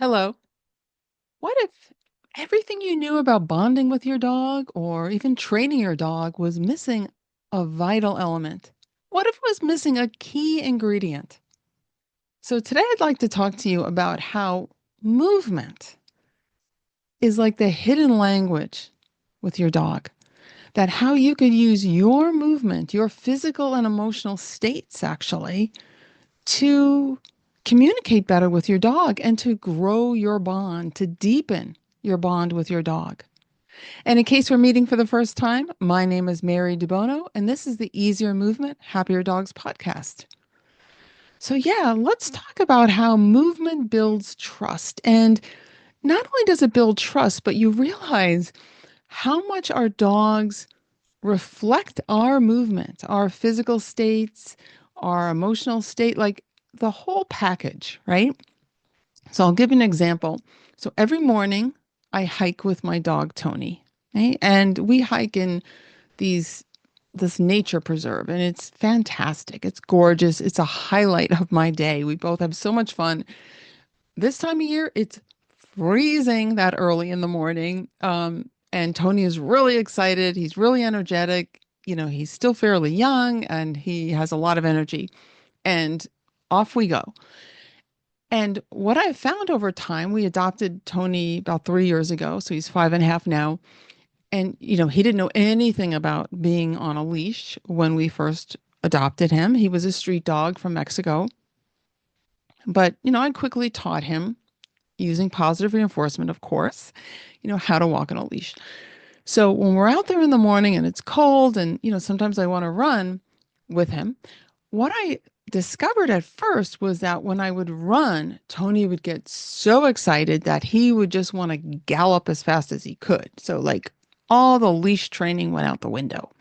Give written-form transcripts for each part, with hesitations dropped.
Hello. What if everything you knew about bonding with your dog or even training your dog was missing a vital element? What if it was missing a key ingredient? So, today I'd like to talk to you about how movement is like the hidden language with your dog. That how you could use your movement, your physical and emotional states actually, to communicate better with your dog and to grow your bond, to deepen your bond with your dog. And in case we're meeting for the first time, my name is Mary DeBono, and this is the Easier Movement, Happier Dogs podcast. So, yeah, let's talk about how movement builds trust. And not only does it build trust, but you realize how much our dogs reflect our movement, our physical states, our emotional state, like the whole package, right? So I'll give you an example. So every morning I hike with my dog Tony, right? And we hike in these this nature preserve and it's fantastic. It's gorgeous. It's a highlight of my day. We both have so much fun. This time of year, it's freezing that early in the morning. And Tony is really excited. He's really energetic. He's still fairly young and he has a lot of energy. And off we go. And what I've found over time, we adopted Tony about 3 years ago. So he's 5.5 now. And, he didn't know anything about being on a leash when we first adopted him. He was a street dog from Mexico. But, I quickly taught him using positive reinforcement, of course, how to walk on a leash. So when we're out there in the morning and it's cold and, sometimes I want to run with him, what I discovered at first was that when I would run, Tony would get so excited that he would just want to gallop as fast as he could. So, like, all the leash training went out the window.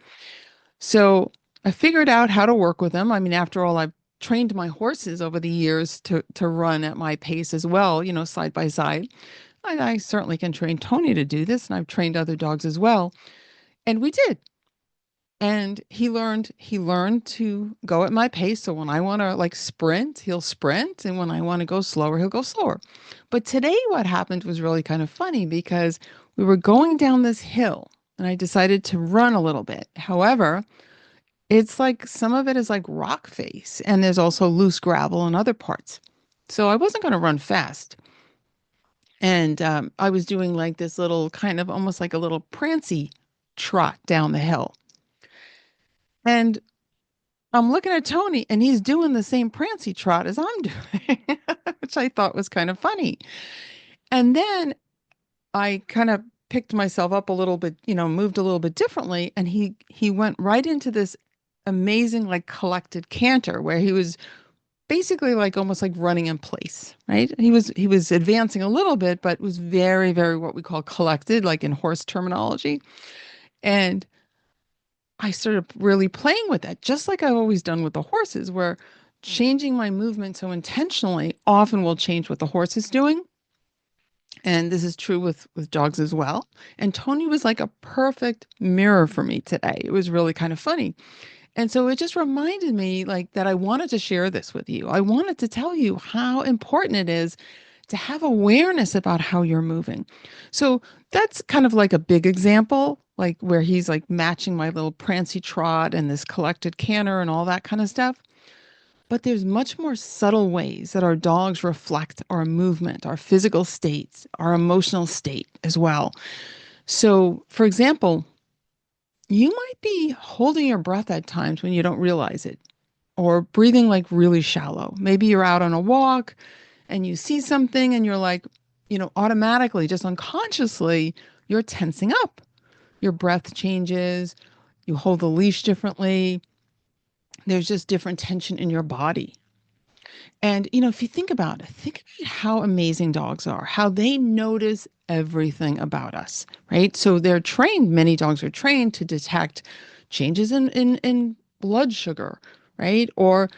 So I figured out how to work with him. I mean, after all, I've trained my horses over the years to run at my pace as well, side by side. I certainly can train Tony to do this, and I've trained other dogs as well. And we did. And he learned to go at my pace. So when I want to like sprint, he'll sprint. And when I want to go slower, he'll go slower. But today what happened was really kind of funny because we were going down this hill and I decided to run a little bit. However, it's like some of it is like rock face and there's also loose gravel in other parts. So I wasn't going to run fast. And I was doing like this little kind of almost like a little prancy trot down the hill. And I'm looking at Tony and he's doing the same prancy trot as I'm doing, which I thought was kind of funny. And then I kind of picked myself up a little bit, moved a little bit differently, and he went right into this amazing like collected canter where he was basically like almost like running in place, right? He was advancing a little bit, but was very, very what we call collected, like in horse terminology. And I started really playing with that, just like I've always done with the horses, where changing my movement so intentionally often will change what the horse is doing. And this is true with dogs as well. And Tony was like a perfect mirror for me today. It was really kind of funny. And so it just reminded me like that I wanted to share this with you. I wanted to tell you how important it is to have awareness about how you're moving. So that's kind of like a big example, like where he's like matching my little prancy trot and this collected canter and all that kind of stuff. But there's much more subtle ways that our dogs reflect our movement, our physical states, our emotional state as well. So, for example, you might be holding your breath at times when you don't realize it, or breathing like really shallow. Maybe you're out on a walk and you see something and you're like, automatically, just unconsciously, you're tensing up. Your breath changes, you hold the leash differently. There's just different tension in your body. And, if you think about it, think about how amazing dogs are, how they notice everything about us, right? So they're trained, many dogs are trained to detect changes in blood sugar, right? Or,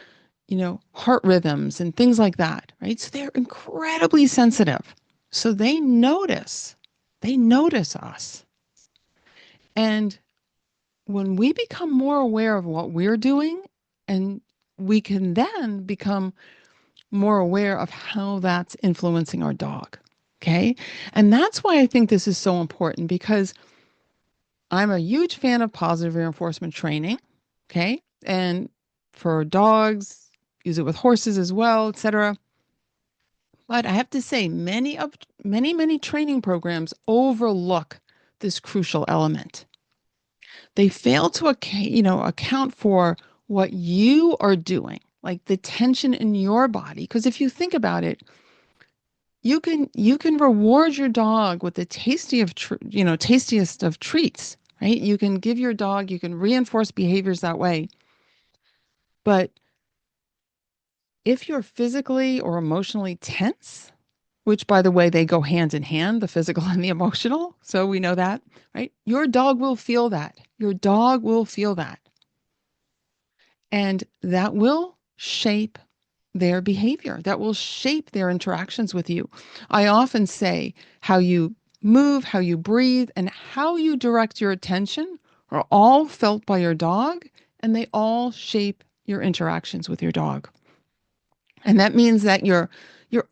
heart rhythms and things like that, right? So they're incredibly sensitive. So they notice us. And when we become more aware of what we're doing, and we can then become more aware of how that's influencing our dog. Okay. And that's why I think this is so important because I'm a huge fan of positive reinforcement training. Okay. And for dogs, use it with horses as well, etc. But I have to say, many training programs overlook this crucial element. They fail to account for what you are doing, like the tension in your body. Because if you think about it, you can reward your dog with the tastiest of treats, right? You can give your dog, you can reinforce behaviors that way. But if you're physically or emotionally tense, which by the way, they go hand in hand, the physical and the emotional. So we know that, right? Your dog will feel that. Your dog will feel that. And that will shape their behavior. That will shape their interactions with you. I often say how you move, how you breathe, and how you direct your attention are all felt by your dog, and they all shape your interactions with your dog. And that means that your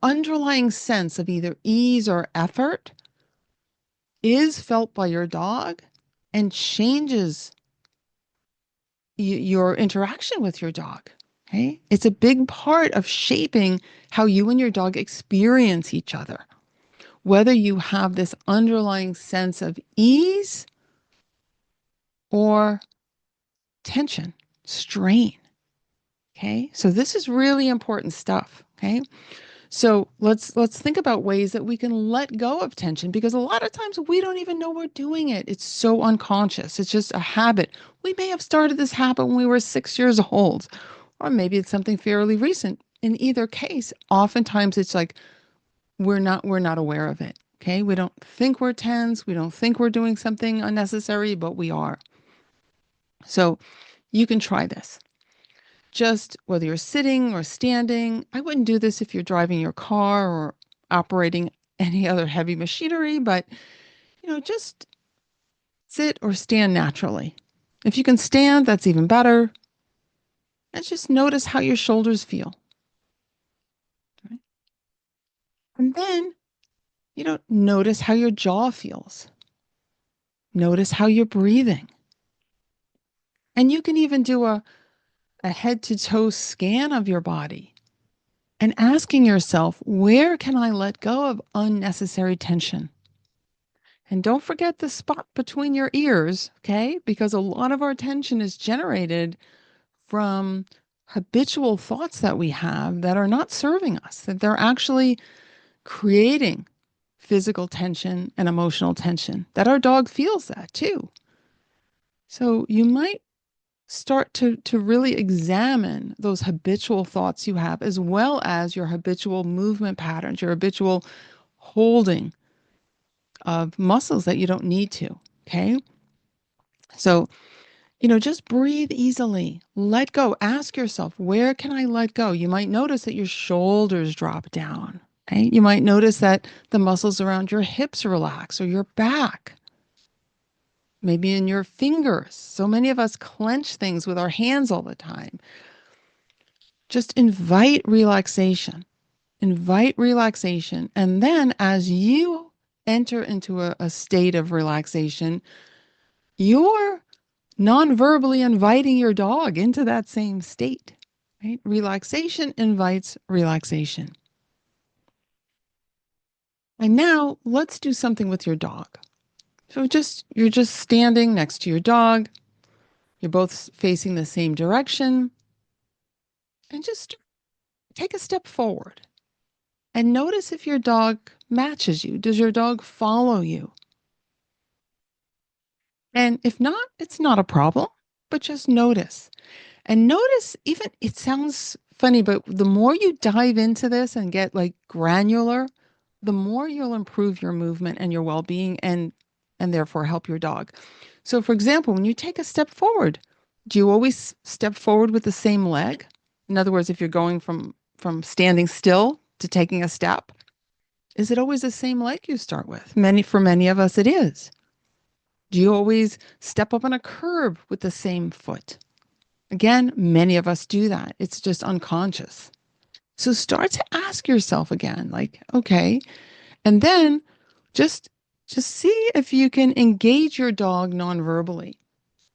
underlying sense of either ease or effort is felt by your dog and changes your interaction with your dog. Okay? It's a big part of shaping how you and your dog experience each other. Whether you have this underlying sense of ease or tension, strain. Okay? So this is really important stuff. Okay? So let's think about ways that we can let go of tension because a lot of times we don't even know we're doing it. It's so unconscious. It's just a habit. We may have started this habit when we were 6 years old, or maybe it's something fairly recent. In either case, oftentimes it's like we're not aware of it. Okay? We don't think we're tense. We don't think we're doing something unnecessary, but we are. So you can try this. Just whether you're sitting or standing. I wouldn't do this if you're driving your car or operating any other heavy machinery, but just sit or stand naturally. If you can stand, that's even better. And just notice how your shoulders feel. Right? And then, notice how your jaw feels. Notice how you're breathing. And you can even do a head to toe scan of your body and asking yourself, where can I let go of unnecessary tension? And don't forget the spot between your ears, okay? Because a lot of our tension is generated from habitual thoughts that we have that are not serving us, that they're actually creating physical tension and emotional tension, that our dog feels that too. So you might start to really examine those habitual thoughts you have, as well as your habitual movement patterns, your habitual holding of muscles that you don't need to, okay? So just breathe easily. Let go. Ask yourself, where can I let go? You might notice that your shoulders drop down. Okay? You might notice that the muscles around your hips relax or your back, maybe in your fingers. So many of us clench things with our hands all the time. Just invite relaxation. Invite relaxation. And then as you enter into a state of relaxation, you're non-verbally inviting your dog into that same state, right? Relaxation invites relaxation. And now let's do something with your dog. So you're just standing next to your dog. You're both facing the same direction. And just take a step forward and notice if your dog matches you. Does your dog follow you? And if not, it's not a problem, but just notice. And notice, even it sounds funny, but the more you dive into this and get like granular, the more you'll improve your movement and your well-being and therefore help your dog. So for example, when you take a step forward, do you always step forward with the same leg? In other words, if you're going from standing still to taking a step, is it always the same leg you start with? For many of us it is. Do you always step up on a curb with the same foot? Again, many of us do that. It's just unconscious. So start to ask yourself again, like, okay, and then just just see if you can engage your dog non-verbally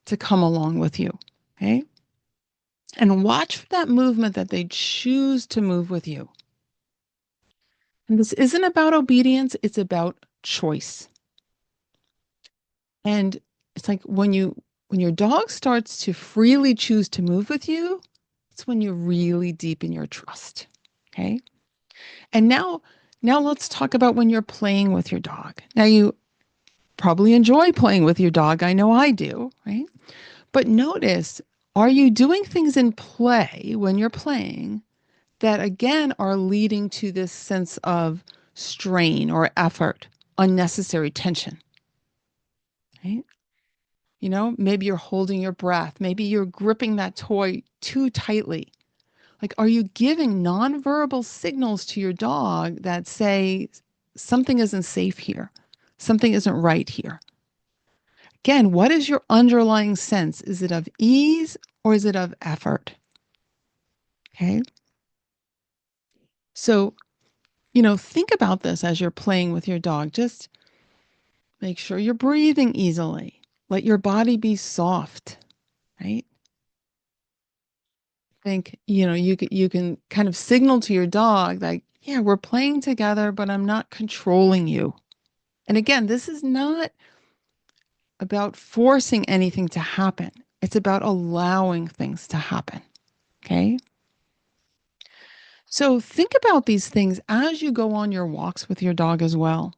to come along with you. Okay? And watch for that movement that they choose to move with you. And this isn't about obedience, it's about choice. And it's like when your dog starts to freely choose to move with you, it's when you really deepen your trust. Okay? And now let's talk about when you're playing with your dog. Now you probably enjoy playing with your dog. I know I do, right? But notice, are you doing things in play when you're playing that again are leading to this sense of strain or effort, unnecessary tension, right? You know, maybe you're holding your breath, maybe you're gripping that toy too tightly. Like, are you giving nonverbal signals to your dog that say something isn't safe here? Something isn't right here. Again, what is your underlying sense? Is it of ease or is it of effort? Okay. So, think about this as you're playing with your dog. Just make sure you're breathing easily. Let your body be soft, right? Think, you can kind of signal to your dog like, yeah, we're playing together, but I'm not controlling you. And again, this is not about forcing anything to happen. It's about allowing things to happen. Okay? So think about these things as you go on your walks with your dog as well.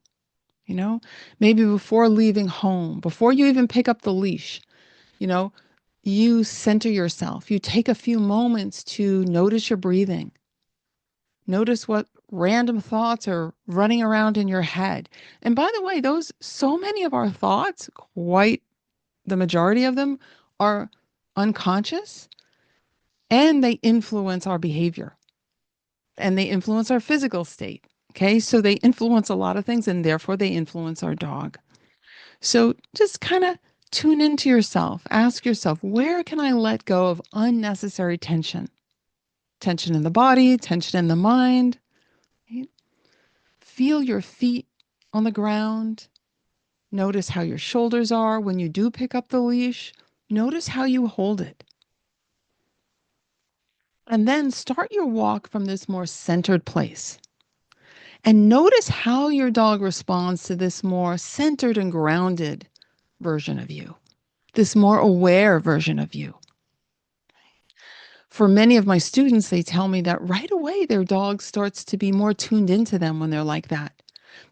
You know, maybe before leaving home, before you even pick up the leash, you know, you center yourself. You take a few moments to notice your breathing. Notice what random thoughts are running around in your head. And by the way, those so many of our thoughts, quite the majority of them, are unconscious and they influence our behavior and they influence our physical state. Okay, so they influence a lot of things and therefore they influence our dog. So just kind of tune into yourself. Ask yourself, where can I let go of unnecessary tension? Tension in the body, tension in the mind. Right? Feel your feet on the ground. Notice how your shoulders are when you do pick up the leash. Notice how you hold it. And then start your walk from this more centered place. And notice how your dog responds to this more centered and grounded version of you, this more aware version of you. For many of my students, they tell me that right away their dog starts to be more tuned into them when they're like that.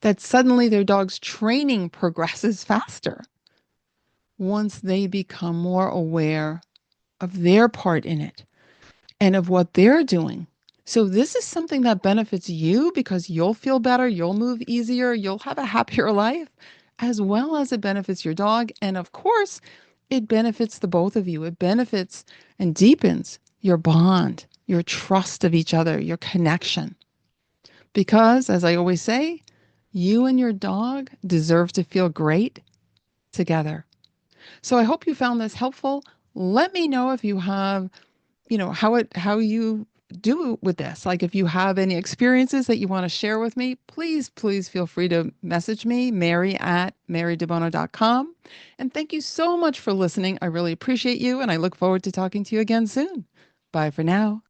That suddenly their dog's training progresses faster once they become more aware of their part in it and of what they're doing. So, this is something that benefits you because you'll feel better, you'll move easier, you'll have a happier life, as well as it benefits your dog. And of course, it benefits the both of you. It benefits and deepens your bond, your trust of each other, your connection. Because, as I always say, you and your dog deserve to feel great together. So I hope you found this helpful. Let me know if you have, how you do with this. Like if you have any experiences that you want to share with me, please feel free to message me, mary@marydebono.com. And thank you so much for listening. I really appreciate you and I look forward to talking to you again soon. Bye for now.